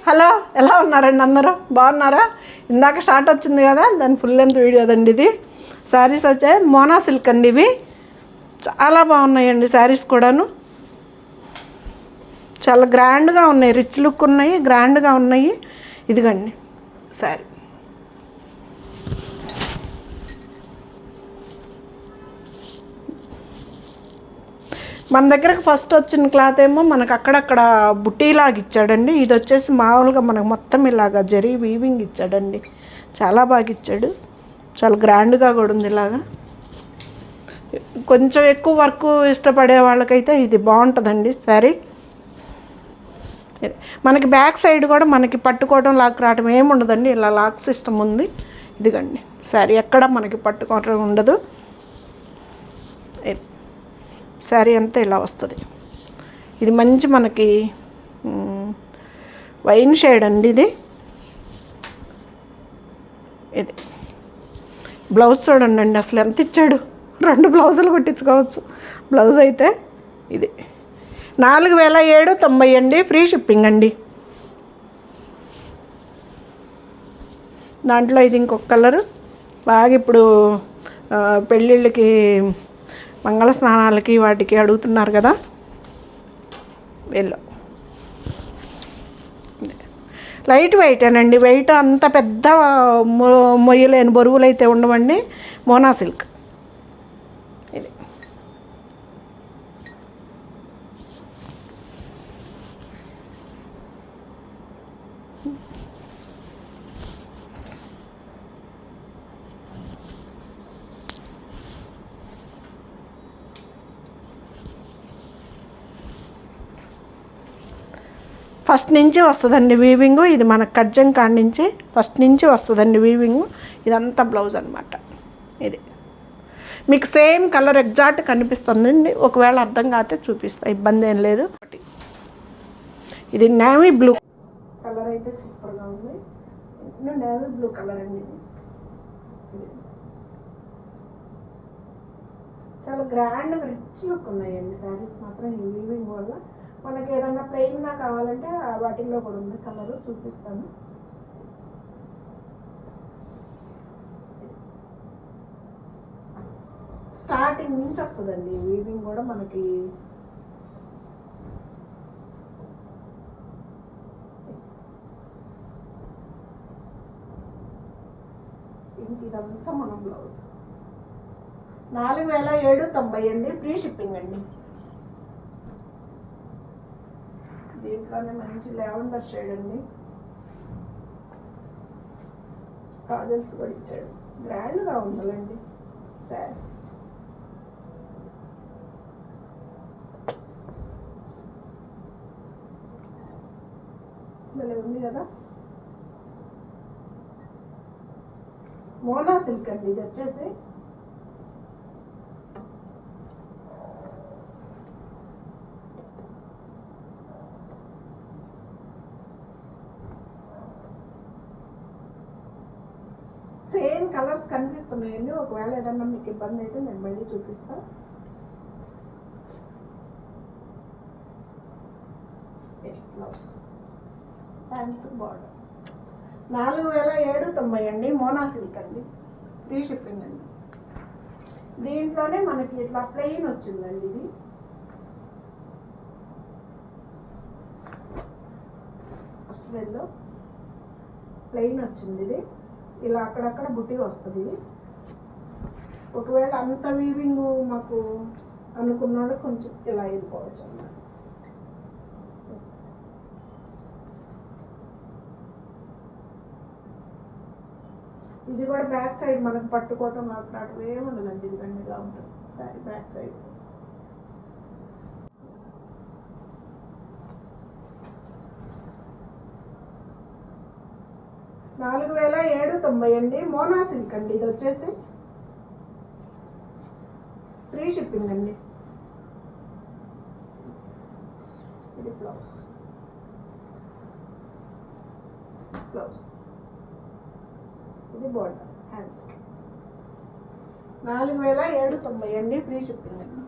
Hello, ఎలా ఉన్నారండి అందరూ? బాగున్నారా? ఇందాక షార్ట్ వచ్చింది కదా, దాని ఫుల్ లెంత్ వీడియో అదండి ఇది. శారీస్ వచ్చాయి, మోనా సిల్క్ అండి. ఇవి చాలా బాగున్నాయండి శారీస్ కూడాను. చాలా గ్రాండ్గా ఉన్నాయి, రిచ్ లుక్ ఉన్నాయి, గ్రాండ్గా ఉన్నాయి. ఇదిగండి శారీ. మన దగ్గరకు ఫస్ట్ వచ్చిన క్లాత్ ఏమో మనకు అక్కడక్కడ బుట్టీలాగా ఇచ్చాడండి. ఇది వచ్చేసి మామూలుగా మనకు మొత్తం ఇలాగా జరీ వీవింగ్ ఇచ్చాడండి. చాలా బాగా ఇచ్చాడు, చాలా గ్రాండ్గా కూడా ఉంది. ఇలాగా కొంచెం ఎక్కువ వర్క్ ఇష్టపడే వాళ్ళకైతే ఇది బాగుంటుందండి శారీ. మనకి బ్యాక్ సైడ్ కూడా మనకి పట్టుకోవడం లాక్ రావడం ఏమి ఉండదండి, ఇలా లాక్ సిస్టమ్ ఉంది. ఇదిగండి శారీ, ఎక్కడ మనకి పట్టుకోవడం ఉండదు. శారీ అంతా ఇలా వస్తుంది. ఇది మంచి మనకి వైన్ షేడ్ అండి. ఇది బ్లౌజ్ చూడండి అసలు ఎంత ఇచ్చాడు. 2 బ్లౌజులు కుట్టించుకోవచ్చు బ్లౌజ్ అయితే. ఇది 4790 అండి, ఫ్రీ షిప్పింగ్ అండి. దాంట్లో ఇది ఇంకొక కలరు. బాగా ఇప్పుడు పెళ్ళిళ్ళకి, మంగళ స్నానాలకి వాటికి అడుగుతున్నారు కదా. ఎల్లో లైట్ వెయిట్ అనండి. వెయిట్ అంత పెద్ద మొయ్యలేని బరువులు అయితే ఉండవండి. మోనా సిల్క్ ఇది. ఫస్ట్ నుంచి వస్తుందండి వీవింగ్. ఇది మన కడ్జం కాడ నుంచి ఫస్ట్ నుంచి వస్తుందండి వీవింగ్. ఇదంతా బ్లౌజ్ అనమాట. ఇది మీకు సేమ్ కలర్ ఎగ్జాక్ట్ కనిపిస్తుందండి. ఒకవేళ అర్థం కాతే చూపిస్తా, ఇబ్బంది ఏం లేదు. ఇది నేవీ బ్లూ కలర్ అయితే సూపర్గా ఉంది. నేవీ బ్లూ కలర్ అండి. ఇది చాలా గ్రాండ్ రిచ్ లుక్ ఉన్నాయండి శారీస్ మాత్రం. ఈ వీవింగ్ వల్ల మనకి ఏదన్నా ప్లెయిన్గా కావాలంటే వాటిల్లో కూడా ఉంది కలరు, చూపిస్తాను. స్టార్టింగ్ నుంచి వస్తుందండి వీవింగ్ కూడా మనకి. ఇదంతా మన బ్లౌజ్. 4790 అండి, ఫ్రీ షిప్పింగ్ అండి. దీంట్లోనే మంచి లావెండర్ షేడ్ అండి. కాజల్స్ కూడా ఇచ్చాడు, గ్రాండ్గా ఉండాలండి సారీ. భలే ఉంది కదా. మోనా సిల్క్ అండి. ఇది వచ్చేసి సేమ్ కలర్స్ కనిపిస్తున్నాయండి. ఒకవేళ ఏదన్నా మీకు ఇబ్బంది అయితే నేను మళ్ళీ చూపిస్తాను. Hands border. 4790 అండి, మోనా సిల్క్ అండి, ఫ్రీ షిప్పింగ్ అండి. దీంట్లోనే మనకి ఇట్లా ప్లెయిన్ వచ్చిందండి. ఇది అసలు ప్లెయిన్ వచ్చింది. ఇది ఇలా అక్కడక్కడ బుట్టి వస్తుంది. ఒకవేళ అంత వీవింగ్ మాకు అనుకున్నాడు కొంచెం ఇలా వెళ్ళిపోవచ్చు అన్నమాట. ఇది కూడా బ్యాక్ సైడ్ మనకు పట్టుకోవటం నాకు ఏముండదండి. ఇది ఇలా ఉంటుంది సారీ బ్యాక్ సైడ్. $4790 అండి, మోనా సిల్క్ అండి. ఇది వచ్చేసి ఫ్రీ షిప్పింగ్ అండి. ఇది బ్లౌజ్. ఇది బోర్డర్ హ్యాండ్స్. 4790 అండి, ఫ్రీ షిప్పింగ్ అండి.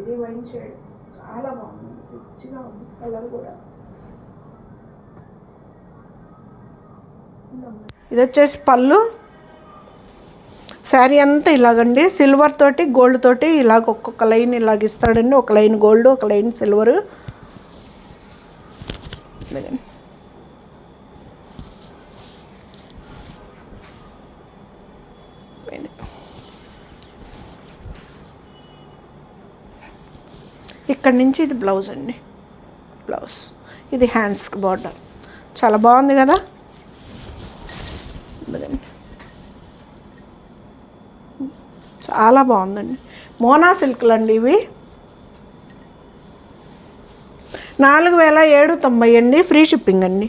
ఇది వైన్ షేడ్ చాలా బాగుంది. రిచ్గా ఉంది కలర్ కూడా. ఇది వచ్చేసి పళ్ళు. శారీ అంతా ఇలాగండి, సిల్వర్ తోటి గోల్డ్ తోటి ఇలాగ ఒక్కొక్క లైన్ ఇలాగ ఇస్తాడండి. ఒక లైన్ గోల్డ్, ఒక లైన్ సిల్వరు. ఇక్కడ నుంచి ఇది బ్లౌజ్ అండి. బ్లౌజ్ ఇది హ్యాండ్స్కి బార్డర్. చాలా బాగుంది కదా. చాలా బాగుందండి. మోనా సిల్క్లు అండి ఇవి. 4790 అండి. ఫ్రీ షిప్పింగ్ అండి.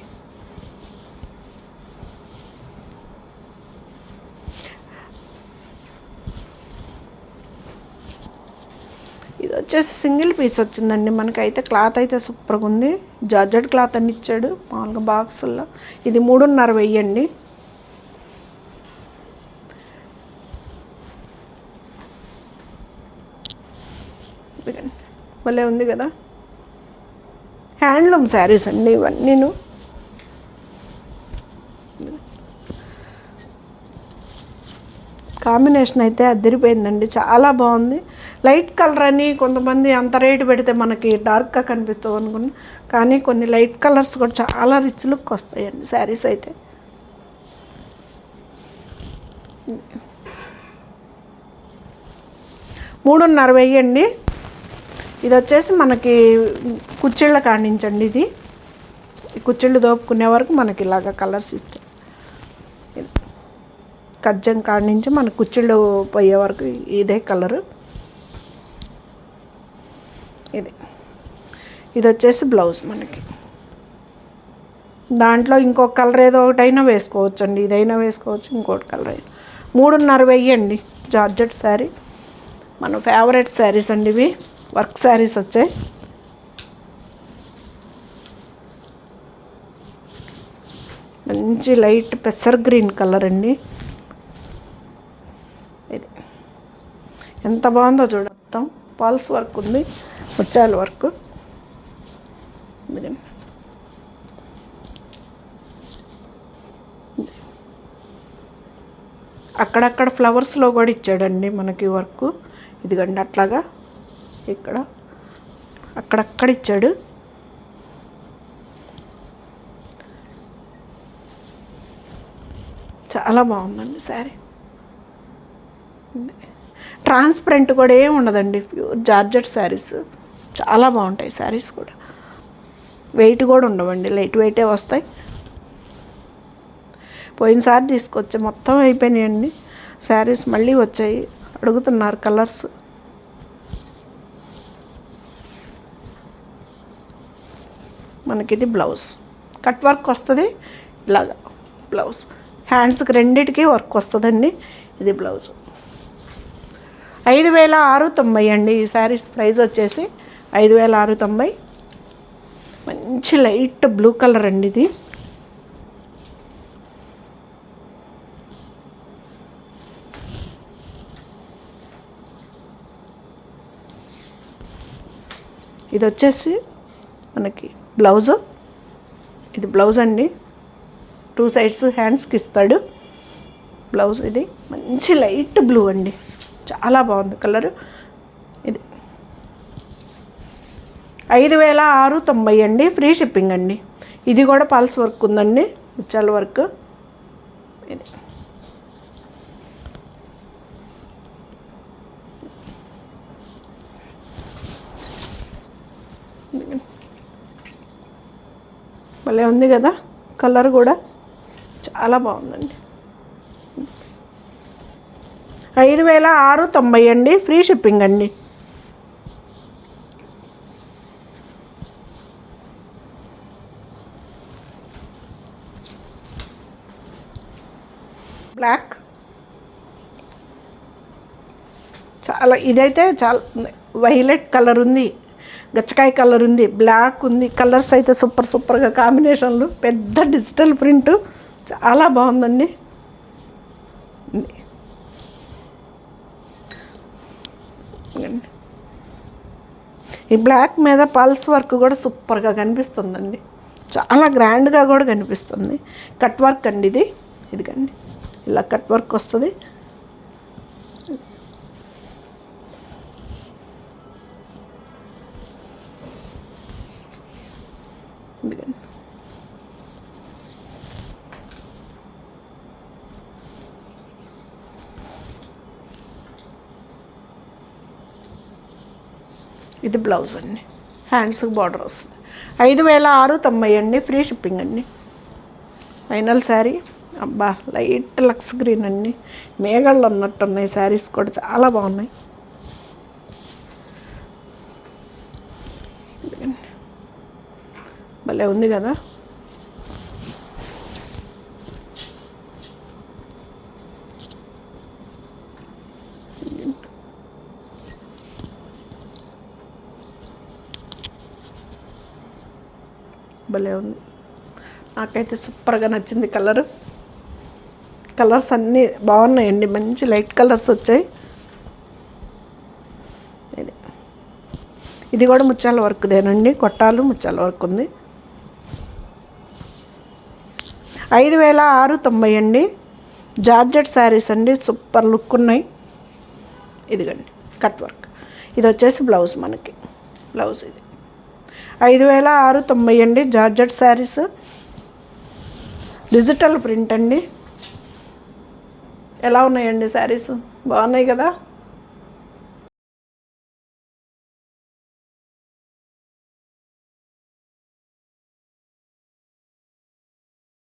ఇది వచ్చేసి సింగిల్ పీస్ వచ్చిందండి. మనకైతే క్లాత్ అయితే సూపర్గా ఉంది. జార్జెట్ క్లాత్ అని ఇచ్చాడు మామూలుగా బాక్సుల్లో. ఇది 3,500 అండి. భలే ఉంది కదా. హ్యాండ్లూమ్ శారీస్ అండి ఇవన్నీను. కాంబినేషన్ అయితే అదిరిపోయిందండి. చాలా బాగుంది. లైట్ కలర్ అని కొంతమంది అంత రేటు పెడితే మనకి డార్క్గా కనిపిస్తావు అనుకున్నా, కానీ కొన్ని లైట్ కలర్స్ కూడా చాలా రిచ్ లుక్ వస్తాయండి శారీస్ అయితే. 3,500 అండి. ఇది వచ్చేసి మనకి కుచ్చిళ్ళ కాడించండి. ఇది కుచ్చిళ్ళు దోపుకునే వరకు మనకి ఇలాగ కలర్స్ ఇస్తాయి. కజ్జం కాడి నుంచి మన కుచ్చిళ్ళు పోయే వరకు ఇదే కలరు. ఇది వచ్చేసి బ్లౌజ్. మనకి దాంట్లో ఇంకొక కలర్ ఏదో ఒకటైనా వేసుకోవచ్చు అండి. ఇదైనా వేసుకోవచ్చు, ఇంకోటి కలర్ అయినా. 3,500 అండి. జార్జెట్ శారీ మన ఫేవరెట్ శారీస్ అండి ఇవి. వర్క్ శారీస్ వచ్చాయి. మంచి లైట్ పెసర్ గ్రీన్ కలర్ అండి. ఇది ఎంత బాగుందో చూడ. మొత్తం పాల్స్ వర్క్ ఉంది, ముత్యాల వర్క్. అక్కడక్కడ ఫ్లవర్స్లో కూడా ఇచ్చాడండి మనకి వర్క్. ఇదిగండి అట్లాగా ఇక్కడ అక్కడక్కడ ఇచ్చాడు. చాలా బాగుందండి శారీ. ట్రాన్స్పరెంట్ కూడా ఏమి ఉండదండి. ప్యూర్ జార్జెట్ శారీస్ చాలా బాగుంటాయి. శారీస్ కూడా వెయిట్ కూడా ఉండవండి, లైట్ వెయిటే వస్తాయి. పోయినసారి తీసుకొచ్చే మొత్తం అయిపోయినాయండి శారీస్. మళ్ళీ వచ్చాయి, అడుగుతున్నారు కలర్స్. మనకి ఇది బ్లౌజ్ కట్ వర్క్ వస్తుంది. ఇలాగా బ్లౌజ్ హ్యాండ్స్కి రెండిటికి వర్క్ వస్తుందండి. ఇది బ్లౌజ్. 5,690 అండి. ఈ శారీస్ ప్రైస్ వచ్చేసి 5,690. మంచి లైట్ బ్లూ కలర్ అండి ఇది. ఇది వచ్చేసి మనకి బ్లౌజు. ఇది బ్లౌజ్ అండి. 2 సైడ్స్ హ్యాండ్స్కి ఇస్తాడు బ్లౌజ్. ఇది మంచి లైట్ బ్లూ అండి. చాలా బాగుంది కలరు. ఇది 5,690 అండి. ఫ్రీ షిప్పింగ్ అండి. ఇది కూడా పల్స్ వర్క్ ఉందండి, ముత్యాల వర్క్. ఇది భలే ఉంది కదా. కలర్ కూడా చాలా బాగుందండి. 5,690 అండి. ఫ్రీ షిప్పింగ్ అండి. బ్లాక్ చాలా, ఇదైతే చాలా వైలెట్ కలర్ ఉంది, గచ్చకాయ కలర్ ఉంది, బ్లాక్ ఉంది. కలర్స్ అయితే సూపర్గా కాంబినేషన్లు. పెద్ద డిజిటల్ ప్రింట్ చాలా బాగుందండి. ఈ బ్లాక్ మీద పల్స్ వర్క్ కూడా సూపర్గా కనిపిస్తుందండి, చాలా గ్రాండ్గా కూడా కనిపిస్తుంది. కట్ వర్క్ అండి ఇది, ఇదిగండి ఇలా కట్ వర్క్ వస్తుంది. ఇదిగండి ఇది బ్లౌజ్ అండి, హ్యాండ్స్కి బార్డర్ వస్తుంది. 5690 అండి, ఫ్రీ షిప్పింగ్ అండి. ఫైనల్ శారీ. అబ్బా లైట్ లక్స్ గ్రీన్ అండి, మేఘళ్ళు ఉన్నట్టున్నాయి శారీస్ కూడా చాలా బాగున్నాయి. భలే ఉంది కదా. భలే ఉంది, నాకైతే సూపర్గా నచ్చింది కలర్. కలర్స్ అన్నీ బాగున్నాయండి, మంచి లైట్ కలర్స్ వచ్చాయి. ఇది కూడా ముత్యాల వర్క్దేనండి, కొట్టాలు ముత్యాల వర్క్ ఉంది. 5690 అండి, జార్జెట్ శారీస్ అండి, సూపర్ లుక్ ఉన్నాయి. ఇదిగండి కట్ వర్క్. ఇది వచ్చేసి బ్లౌజ్, మనకి బ్లౌజ్ ఇది 5690 అండి, జార్జెట్ శారీస్, డిజిటల్ ప్రింట్ అండి. ఎలా ఉన్నాయండి శారీస్? బాగున్నాయి కదా.